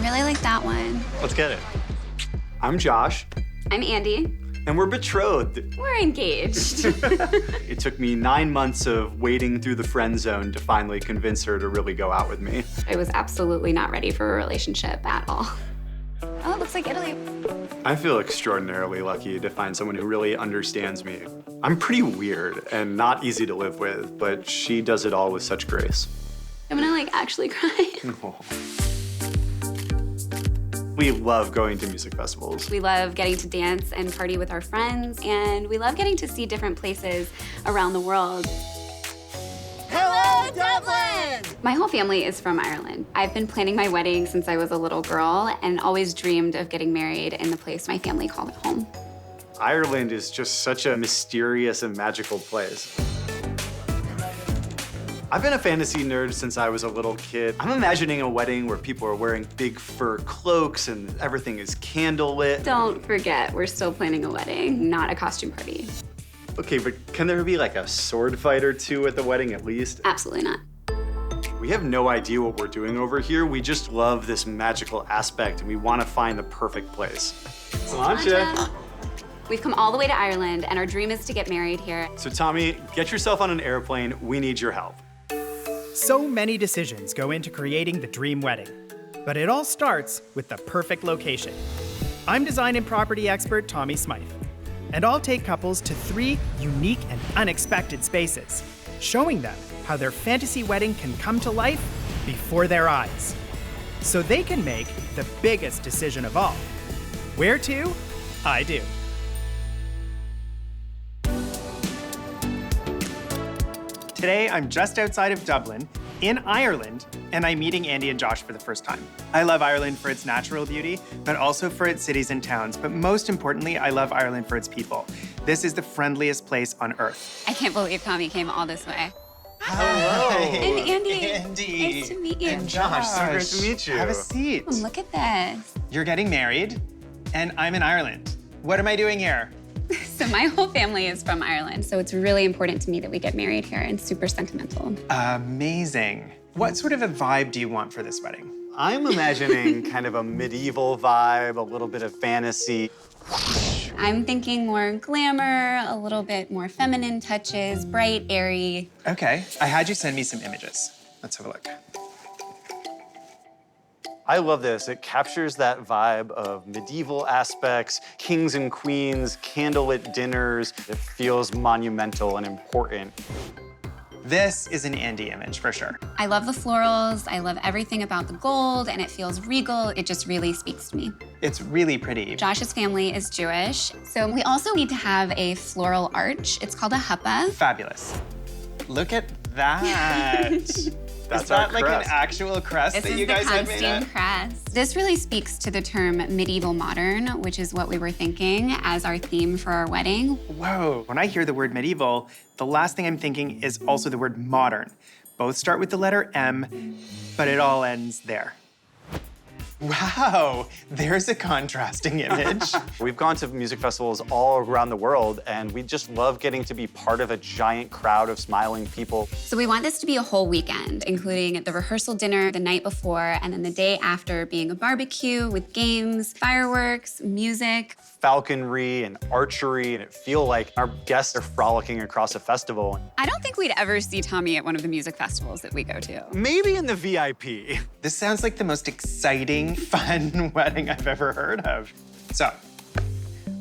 really like that one. Let's get it. I'm Josh. I'm Andy. And we're betrothed. We're engaged. It took me 9 months of wading through the friend zone to finally convince her to really go out with me. I was absolutely not ready for a relationship at all. Oh, it looks like Italy. I feel extraordinarily lucky to find someone who really understands me. I'm pretty weird and not easy to live with, but she does it all with such grace. I'm gonna like actually cry. We love going to music festivals. We love getting to dance and party with our friends, and we love getting to see different places around the world. Hello, Dublin! My whole family is from Ireland. I've been planning my wedding since I was a little girl and always dreamed of getting married in the place my family called home. Ireland is just such a mysterious and magical place. I've been a fantasy nerd since I was a little kid. I'm imagining a wedding where people are wearing big fur cloaks and everything is candlelit. Don't forget, we're still planning a wedding, not a costume party. Okay, but can there be like a sword fight or two at the wedding at least? Absolutely not. We have no idea what we're doing over here. We just love this magical aspect and we want to find the perfect place. Sláinte. We've come all the way to Ireland and our dream is to get married here. So Tommy, get yourself on an airplane. We need your help. So many decisions go into creating the dream wedding, but it all starts with the perfect location. I'm design and property expert Tommy Smythe, and I'll take couples to 3 unique and unexpected spaces, showing them how their fantasy wedding can come to life before their eyes, so they can make the biggest decision of all. Where to? I do. Today, I'm just outside of Dublin, in Ireland, and I'm meeting Andy and Josh for the first time. I love Ireland for its natural beauty, but also for its cities and towns. But most importantly, I love Ireland for its people. This is the friendliest place on earth. I can't believe Tommy came all this way. Hello. And Andy. Andy. Nice to meet you. And Josh. So great to meet you. Have a seat. Oh, look at this. You're getting married, and I'm in Ireland. What am I doing here? So my whole family is from Ireland, so it's really important to me that we get married here and super sentimental. Amazing. What sort of a vibe do you want for this wedding? I'm imagining kind of a medieval vibe, a little bit of fantasy. I'm thinking more glamour, a little bit more feminine touches, bright, airy. Okay, I had you send me some images. Let's have a look. I love this. It captures that vibe of medieval aspects, kings and queens, candlelit dinners. It feels monumental and important. This is an Andy image for sure. I love the florals, I love everything about the gold, and it feels regal. It just really speaks to me. It's really pretty. Josh's family is Jewish, so we also need to have a floral arch. It's called a huppah. Fabulous. Look at that. That's Is that our like crest. an actual crest This that is you guys the had made Constines up? crest. This really speaks to the term medieval modern, which is what we were thinking as our theme for our wedding. Whoa, when I hear the word medieval, the last thing I'm thinking is also the word modern. Both start with the letter M, but it all ends there. Wow, there's a contrasting image. We've gone to music festivals all around the world, and we just love getting to be part of a giant crowd of smiling people. So we want this to be a whole weekend, including the rehearsal dinner the night before, and then the day after being a barbecue with games, fireworks, music. Falconry and archery, and it feel like our guests are frolicking across a festival. I don't think we'd ever see Tommy at one of the music festivals that we go to. Maybe in the VIP. This sounds like the most exciting, fun wedding I've ever heard of. So,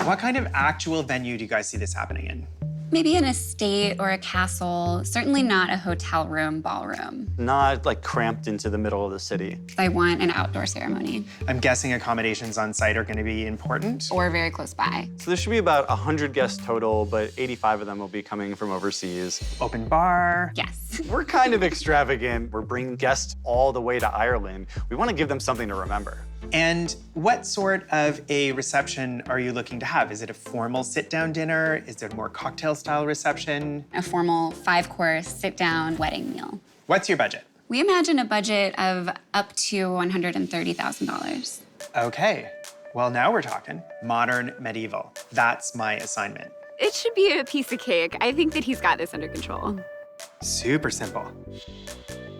what kind of actual venue do you guys see this happening in? Maybe an estate or a castle, certainly not a hotel room, ballroom. Not like cramped into the middle of the city. I want an outdoor ceremony I'm guessing accommodations on site are gonna be important. or very close by. So there should be about 100 guests total, but 85 of them will be coming from overseas. Open bar. Yes. We're kind of extravagant. We're bringing guests all the way to Ireland. We want to give them something to remember. And what sort of a reception are you looking to have? Is it a formal sit-down dinner? Is it a more cocktail-style reception? A formal 5-course sit-down wedding meal. What's your budget? We imagine a budget of up to $130,000. Okay, well now we're talking. Modern medieval. That's my assignment. It should be a piece of cake. I think that he's got this under control. Super simple.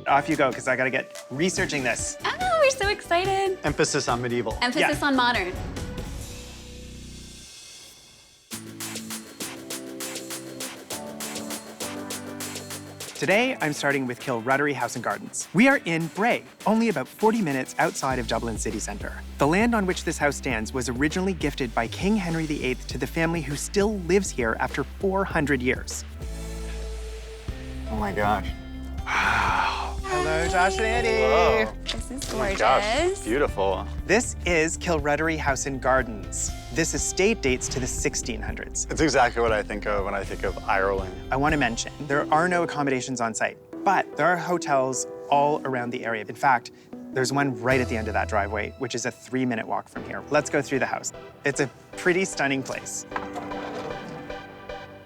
Off you go, because I gotta get researching this. Oh, we're so excited. Emphasis on medieval. Emphasis on modern. Today, I'm starting with Kilruddery House and Gardens. We are in Bray, only about 40 minutes outside of Dublin city centre. The land on which this house stands was originally gifted by King Henry VIII to the family who still lives here after 400 years. Oh my gosh. Hello, Josh and Andy. Whoa. This is Oh my gorgeous. gosh, beautiful. This is Kilruddery House and Gardens. This estate dates to the 1600s. It's exactly what I think of when I think of Ireland. I want to mention, there are no accommodations on site, but there are hotels all around the area. In fact, there's one right at the end of that driveway, which is a 3-minute walk from here. Let's go through the house. It's a pretty stunning place.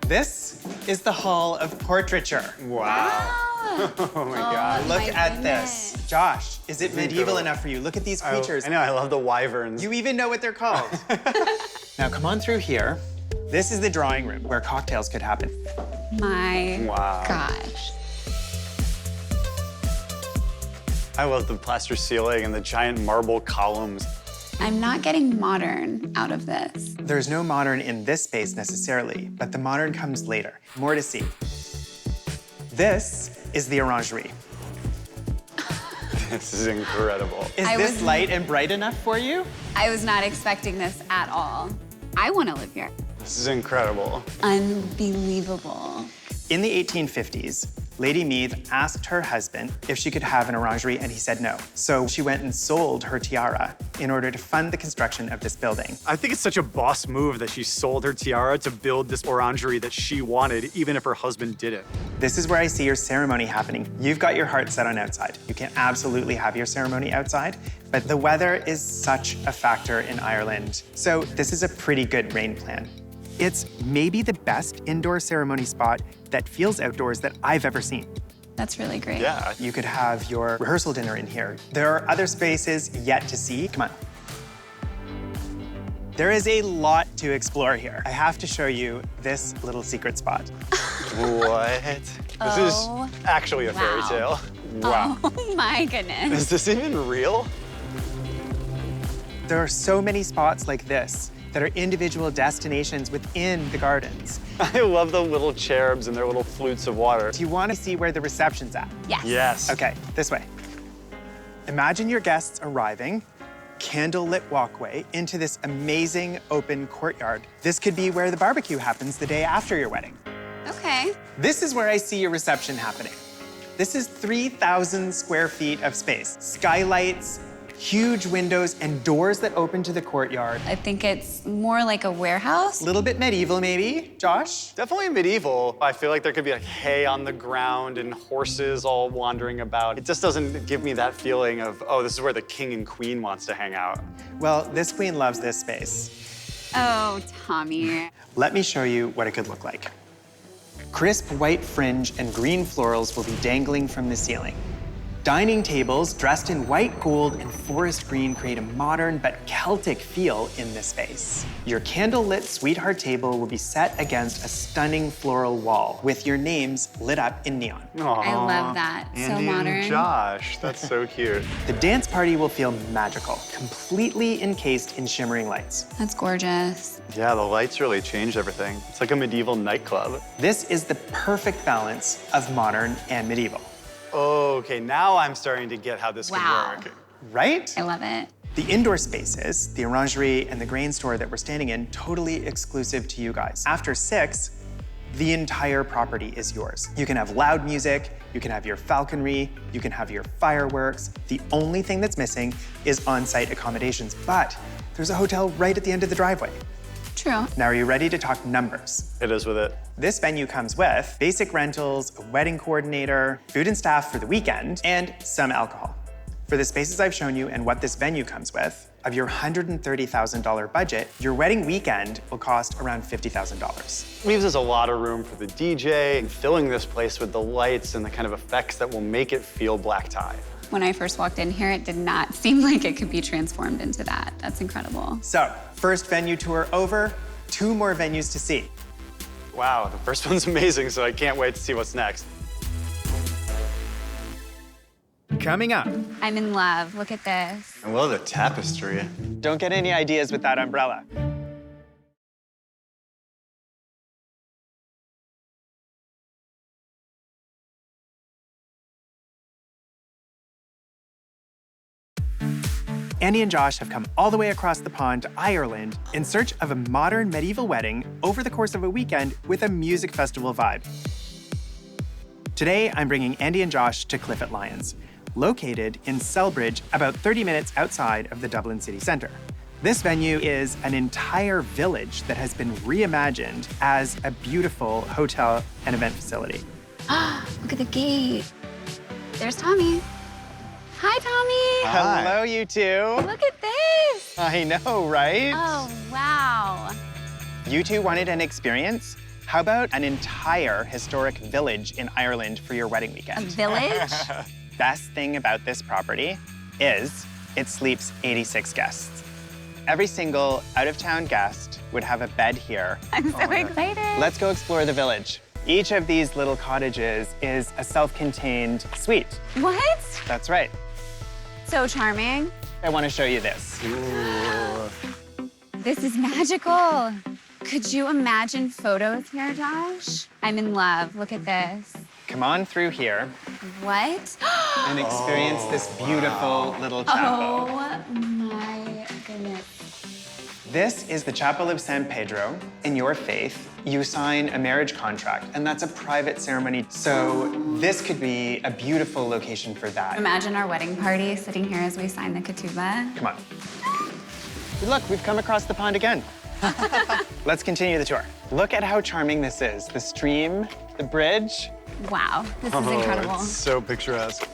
This is the Hall of Portraiture. Wow. Oh my God. Look my at this. goodness. Josh, is it medieval incredible. enough for you? Look at these creatures. I know, I love the wyverns. You even know what they're called. Now come on through here. This is the drawing room where cocktails could happen. My Wow. gosh. I love the plaster ceiling and the giant marble columns. I'm not getting modern out of this. There's no modern in this space necessarily, but the modern comes later. More to see. This is the orangery. This is incredible. Is I this was- light and bright enough for you? I was not expecting this at all. I want to live here. This is incredible. Unbelievable. In the 1850s, Lady Meath asked her husband if she could have an orangery, and he said no. So she went and sold her tiara in order to fund the construction of this building. I think it's such a boss move that she sold her tiara to build this orangery that she wanted, even if her husband didn't. This is where I see your ceremony happening. You've got your heart set on outside. You can absolutely have your ceremony outside, but the weather is such a factor in Ireland. So this is a pretty good rain plan. It's maybe the best indoor ceremony spot that feels outdoors that I've ever seen. That's really great. Yeah. You could have your rehearsal dinner in here. There are other spaces yet to see. Come on. There is a lot to explore here. I have to show you this little secret spot. What? This Oh, is actually a fairy wow. tale. Wow. Oh my goodness. Is this even real? There are so many spots like this that are individual destinations within the gardens. I love the little cherubs and their little flutes of water. Do you want to see where the reception's at? Yes. Yes. Okay, this way. Imagine your guests arriving, candlelit walkway into this amazing open courtyard. This could be where the barbecue happens the day after your wedding. Okay. This is where I see your reception happening. This is 3,000 square feet of space. Skylights, huge windows, and doors that open to the courtyard. I think it's more like a warehouse. A little bit medieval, maybe. Josh? Definitely medieval. I feel like there could be like hay on the ground and horses all wandering about. It just doesn't give me that feeling of, oh, this is where the king and queen wants to hang out. Well, this queen loves this space. Oh, Tommy. Let me show you what it could look like. Crisp white fringe and green florals will be dangling from the ceiling. Dining tables dressed in white, gold, and forest green create a modern but Celtic feel in this space. Your candlelit sweetheart table will be set against a stunning floral wall with your names lit up in neon. I love that. So Andy modern. and Josh, that's so cute. The dance party will feel magical, completely encased in shimmering lights. That's gorgeous. Yeah, the lights really changed everything. It's like a medieval nightclub. This is the perfect balance of modern and medieval, Okay, now I'm starting to get how this Wow. could work. right? I love it. The indoor spaces, the orangery and the grain store that we're standing in, totally exclusive to you guys. After 6, the entire property is yours. You can have loud music, you can have your falconry, you can have your fireworks. The only thing that's missing is on-site accommodations, but there's a hotel right at the end of the driveway. True. Now, are you ready to talk numbers? It is with it. This venue comes with basic rentals, a wedding coordinator, food and staff for the weekend, and some alcohol. For the spaces I've shown you and what this venue comes with, of your $130,000 budget, your wedding weekend will cost around $50,000. Leaves us a lot of room for the DJ and filling this place with the lights and the kind of effects that will make it feel black tie. When I first walked in here, it did not seem like it could be transformed into that. That's incredible. So, first venue tour over, 2 more venues to see. Wow, the first one's amazing, so I can't wait to see what's next. Coming up, I'm in love. Look at this. I love the tapestry. Don't get any ideas with that umbrella. Andy and Josh have come all the way across the pond to Ireland in search of a modern medieval wedding over the course of a weekend with a music festival vibe. Today, I'm bringing Andy and Josh to Clifford Lions, located in Selbridge, about 30 minutes outside of the Dublin city centre. This venue is an entire village that has been reimagined as a beautiful hotel and event facility. Look at the gate. There's Tommy. Hi, Tommy. Hi. Hello, you two. Look at this. I know, right? Oh, wow. You two wanted an experience? How about an entire historic village in Ireland for your wedding A weekend? village? Best thing about this property is it sleeps 86 guests. Every single out-of-town guest would have a bed here. I'm so excited. Let's go explore the village. Each of these little cottages is a self-contained suite. What? That's right. So charming. I want to show you this. This is magical. Could you imagine photos here, Josh? I'm in love. Look at this. Come on through here What? and experience this beautiful little chapel. Oh my goodness. This is the Chapel of San Pedro. In your faith, you sign a marriage contract, and that's a private ceremony. So this could be a beautiful location for that. Imagine our wedding party sitting here as we sign the ketubah. Come on. Look, we've come across the pond again. Let's continue the tour. Look at how charming this is. The stream, the bridge. Wow, this is incredible. It's so picturesque.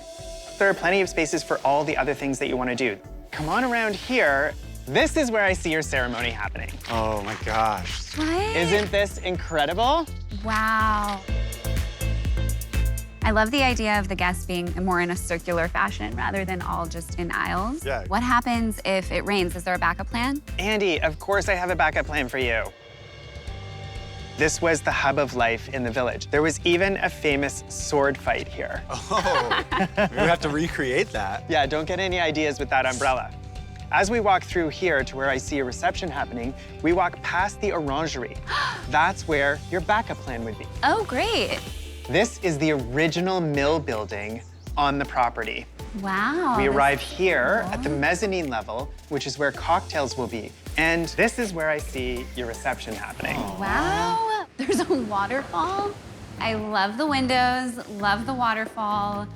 There are plenty of spaces for all the other things that you want to do. Come on around here. This is where I see your ceremony happening. Oh my gosh. What? Isn't this incredible? Wow. I love the idea of the guests being more in a circular fashion rather than all just in aisles. Yeah. What happens if it rains? Is there a backup plan? Andy, of course I have a backup plan for you. This was the hub of life in the village. There was even a famous sword fight here. Oh, we have to recreate that. Yeah, don't get any ideas with that umbrella. As we walk through here to where I see a reception happening, we walk past the orangery. That's where your backup plan would be. Oh, great. This is the original mill building on the property. Wow. We arrive here at the mezzanine level, which is where cocktails will be. And this is where I see your reception happening. Wow. There's a waterfall. I love the windows, love the waterfall,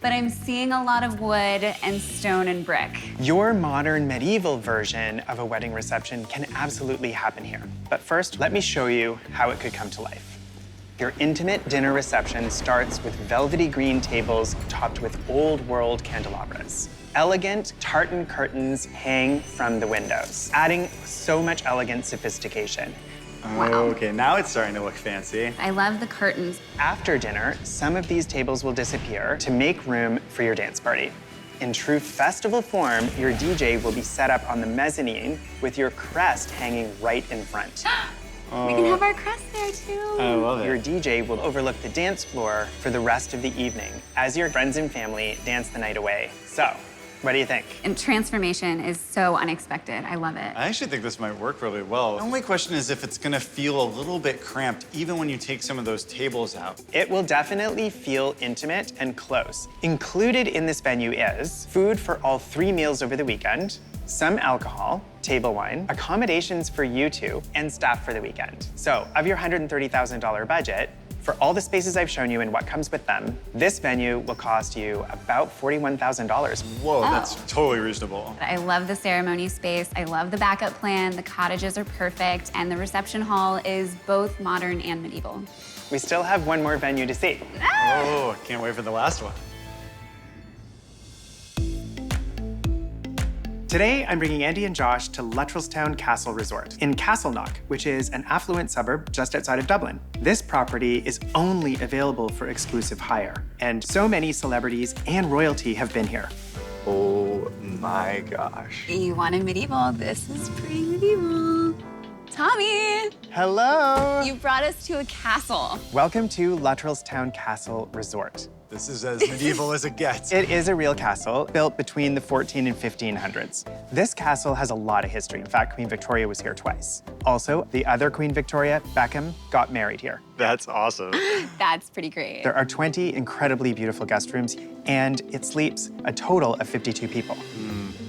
but I'm seeing a lot of wood and stone and brick. Your modern medieval version of a wedding reception can absolutely happen here. But first, let me show you how it could come to life. Your intimate dinner reception starts with velvety green tables topped with old world candelabras. Elegant tartan curtains hang from the windows, adding so much elegant sophistication. Wow. Okay, now it's starting to look fancy. I love the curtains. After dinner, some of these tables will disappear to make room for your dance party. In true festival form, your DJ will be set up on the mezzanine with your crest hanging right in front. We can have our crest there too. I love it. Your DJ will overlook the dance floor for the rest of the evening as your friends and family dance the night away. So, what do you think? And transformation is so unexpected. I love it. I actually think this might work really well. The only question is if it's gonna feel a little bit cramped, even when you take some of those tables out. It will definitely feel intimate and close. Included in this venue is food for all 3 meals over the weekend, some alcohol, table wine, accommodations for you two, and staff for the weekend. So, of your $130,000 budget, for all the spaces I've shown you and what comes with them, this venue will cost you about $41,000. Whoa, that's totally reasonable. I love the ceremony space. I love the backup plan. The cottages are perfect. And the reception hall is both modern and medieval. We still have one more venue to see. Oh, can't wait for the last one. Today, I'm bringing Andy and Josh to Luttrellstown Castle Resort in Castleknock, which is an affluent suburb just outside of Dublin. This property is only available for exclusive hire, and so many celebrities and royalty have been here. Oh my gosh. You wanted medieval. This is pretty medieval. Tommy, Hello. you brought us to a castle. Welcome to Luttrellstown Castle Resort. This is as medieval as it gets. It is a real castle built between the 14 and 1500s. This castle has a lot of history. In fact, Queen Victoria was here twice. Also, the other Queen Victoria, Beckham, got married here. That's awesome. That's pretty great. There are 20 incredibly beautiful guest rooms, and it sleeps a total of 52 people.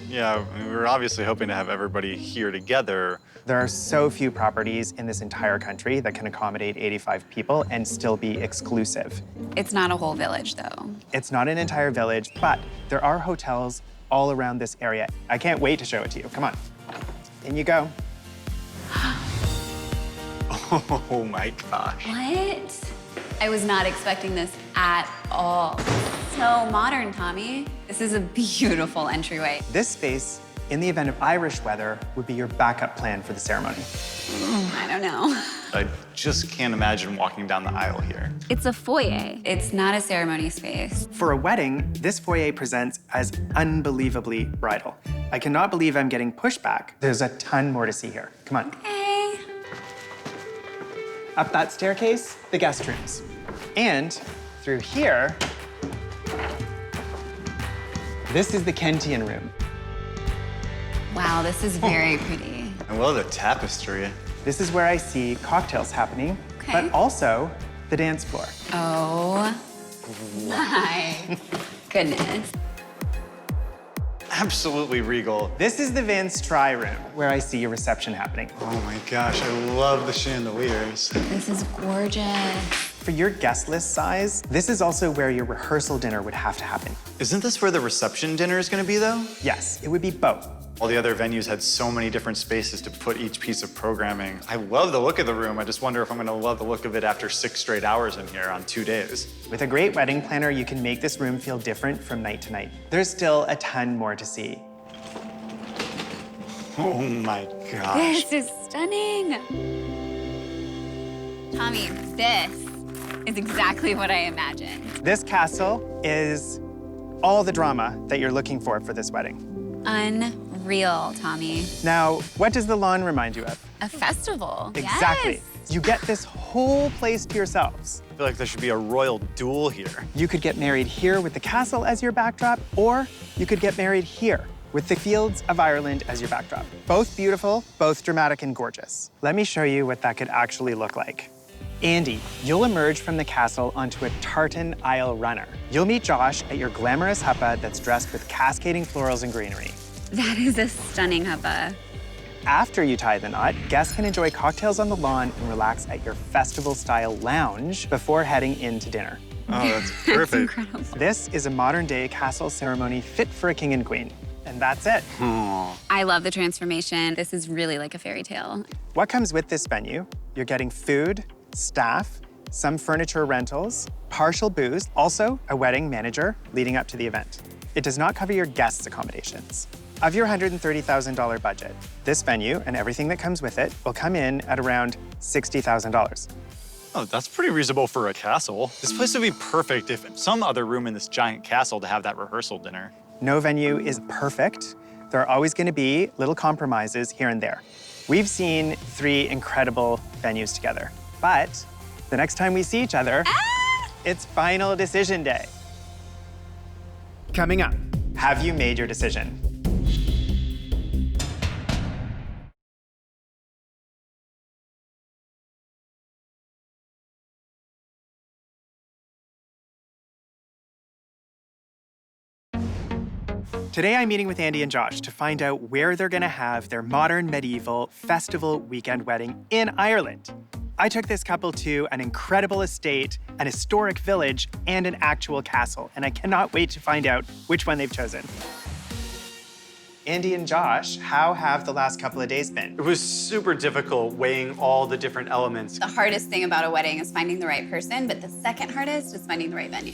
Yeah, I mean, we were obviously hoping to have everybody here together. There are so few properties in this entire country that can accommodate 85 people and still be exclusive. It's not a whole village, though. It's not an entire village, but there are hotels all around this area. I can't wait to show it to you. Come on. In you go. Oh my gosh. What? I was not expecting this at all. So modern, Tommy. This is a beautiful entryway. This space, in the event of Irish weather, would be your backup plan for the ceremony. I don't know. I just can't imagine walking down the aisle here. It's a foyer. It's not a ceremony space. For a wedding, this foyer presents as unbelievably bridal. I cannot believe I'm getting pushback. There's a ton more to see here. Come on. Hey. Up that staircase, the guest rooms. And through here, this is the Kentian room. Wow, this is very pretty. I love the tapestry. This is where I see cocktails happening, Okay. but also the dance floor. Oh my goodness. Absolutely regal. This is the Van Stry room, where I see a reception happening. Oh my gosh, I love the chandeliers. This is gorgeous. For your guest list size, this is also where your rehearsal dinner would have to happen. Isn't this where the reception dinner is gonna be though? Yes, it would be both. All the other venues had so many different spaces to put each piece of programming. I love the look of the room. I just wonder if I'm gonna love the look of it after 6 straight hours in here on 2 days. With a great wedding planner, you can make this room feel different from night to night. There's still a ton more to see. Oh my gosh. This is stunning. Tommy, this is exactly what I imagined. This castle is all the drama that you're looking for this wedding. Unreal, Tommy. Now, what does the lawn remind you of? A festival. Exactly. Yes. You get this whole place to yourselves. I feel like there should be a royal duel here. You could get married here with the castle as your backdrop, or you could get married here with the fields of Ireland as your backdrop. Both beautiful, both dramatic and gorgeous. Let me show you what that could actually look like. Andy, you'll emerge from the castle onto a tartan aisle runner. You'll meet Josh at your glamorous huppa that's dressed with cascading florals and greenery. That is a stunning huppa. After you tie the knot, guests can enjoy cocktails on the lawn and relax at your festival-style lounge before heading into dinner. Oh, that's perfect. Incredible. This is a modern-day castle ceremony fit for a king and queen. And that's it. I love the transformation. This is really like a fairy tale. What comes with this venue? You're getting food, staff, some furniture rentals, partial booze, also a wedding manager leading up to the event. It does not cover your guests' accommodations. Of your $130,000 budget, this venue and everything that comes with it will come in at around $60,000. Oh, that's pretty reasonable for a castle. This place would be perfect if some other room in this giant castle to have that rehearsal dinner. No venue is perfect. There are always going to be little compromises here and there. We've seen 3 incredible venues together, but the next time we see each other, it's final decision day. Coming up, have you made your decision? Today, I'm meeting with Andy and Josh to find out where they're gonna have their modern medieval festival weekend wedding in Ireland. I took this couple to an incredible estate, an historic village, and an actual castle, and I cannot wait to find out which one they've chosen. Andy and Josh, how have the last couple of days been? It was super difficult weighing all the different elements. The hardest thing about a wedding is finding the right person, but the second hardest is finding the right venue.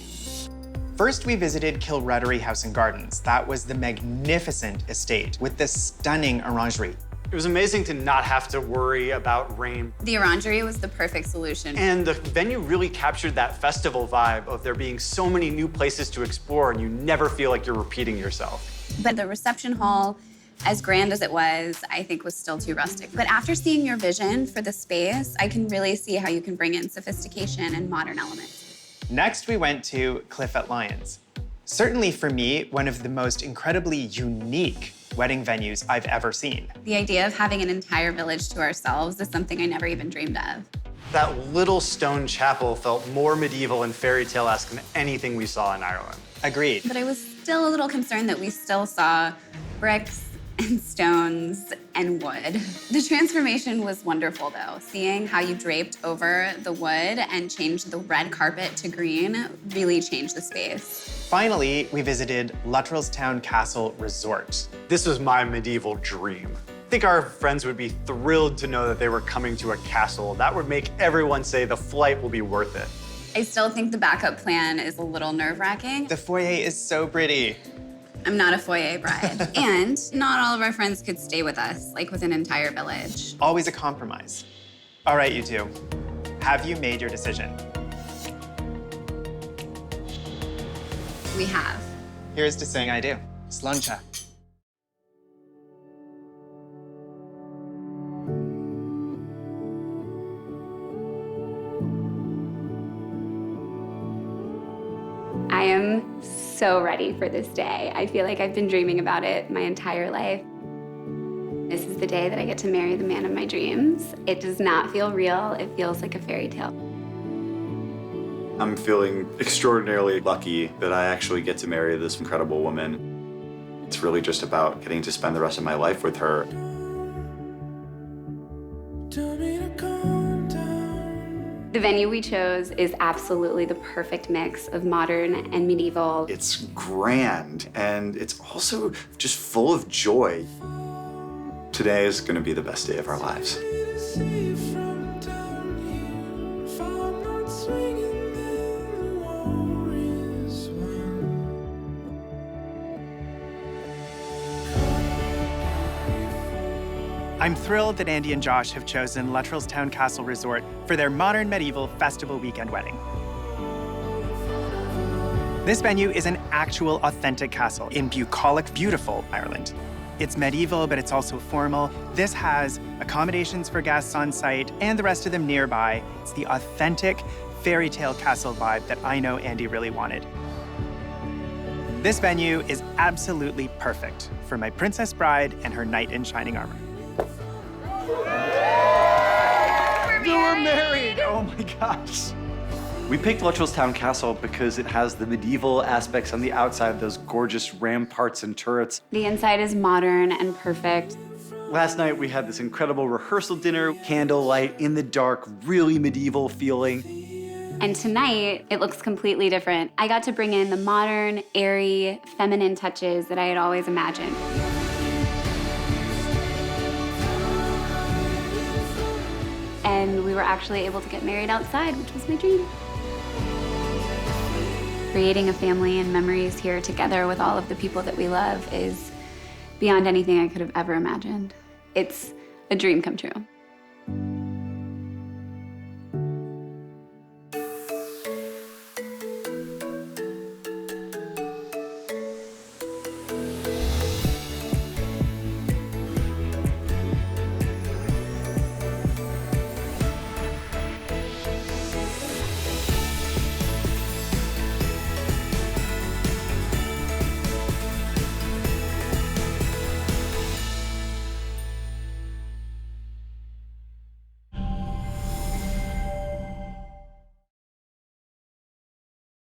First, we visited Kilruddery House and Gardens. That was the magnificent estate with the stunning orangery. It was amazing to not have to worry about rain. The orangery was the perfect solution. And the venue really captured that festival vibe of there being so many new places to explore and you never feel like you're repeating yourself. But the reception hall, as grand as it was, I think was still too rustic. But after seeing your vision for the space, I can really see how you can bring in sophistication and modern elements. Next, we went to Cliff at Lyons. Certainly for me, one of the most incredibly unique wedding venues I've ever seen. The idea of having an entire village to ourselves is something I never even dreamed of. That little stone chapel felt more medieval and fairy tale-esque than anything we saw in Ireland. Agreed. But I was still a little concerned that we still saw bricks and stones and wood. The transformation was wonderful, though. Seeing how you draped over the wood and changed the red carpet to green really changed the space. Finally, we visited Luttrellstown Castle Resort. This was my medieval dream. I think our friends would be thrilled to know that they were coming to a castle. That would make everyone say the flight will be worth it. I still think the backup plan is a little nerve-wracking. The foyer is so pretty. I'm not a foyer bride. And not all of our friends could stay with us, like with an entire village. Always a compromise. All right, you two. Have you made your decision? We have. Here's to saying I do. Sluncha. I am so ready for this day. I feel like I've been dreaming about it my entire life. This is the day that I get to marry the man of my dreams. It does not feel real. It feels like a fairy tale. I'm feeling extraordinarily lucky that I actually get to marry this incredible woman. It's really just about getting to spend the rest of my life with her. The venue we chose is absolutely the perfect mix of modern and medieval. It's grand, and it's also just full of joy. Today is going to be the best day of our lives. I'm thrilled that Andy and Josh have chosen Luttrellstown Castle Resort for their modern medieval festival weekend wedding. This venue is an actual authentic castle in bucolic, beautiful Ireland. It's medieval, but it's also formal. This has accommodations for guests on site and the rest of them nearby. It's the authentic fairy tale castle vibe that I know Andy really wanted. This venue is absolutely perfect for my princess bride and her knight in shining armor. We're married! Oh my gosh. We picked Luttrellstown Castle because it has the medieval aspects on the outside, those gorgeous ramparts and turrets. The inside is modern and perfect. Last night we had this incredible rehearsal dinner, candlelight in the dark, really medieval feeling. And tonight, it looks completely different. I got to bring in the modern, airy, feminine touches that I had always imagined. And we were actually able to get married outside, which was my dream. Creating a family and memories here together with all of the people that we love is beyond anything I could have ever imagined. It's a dream come true.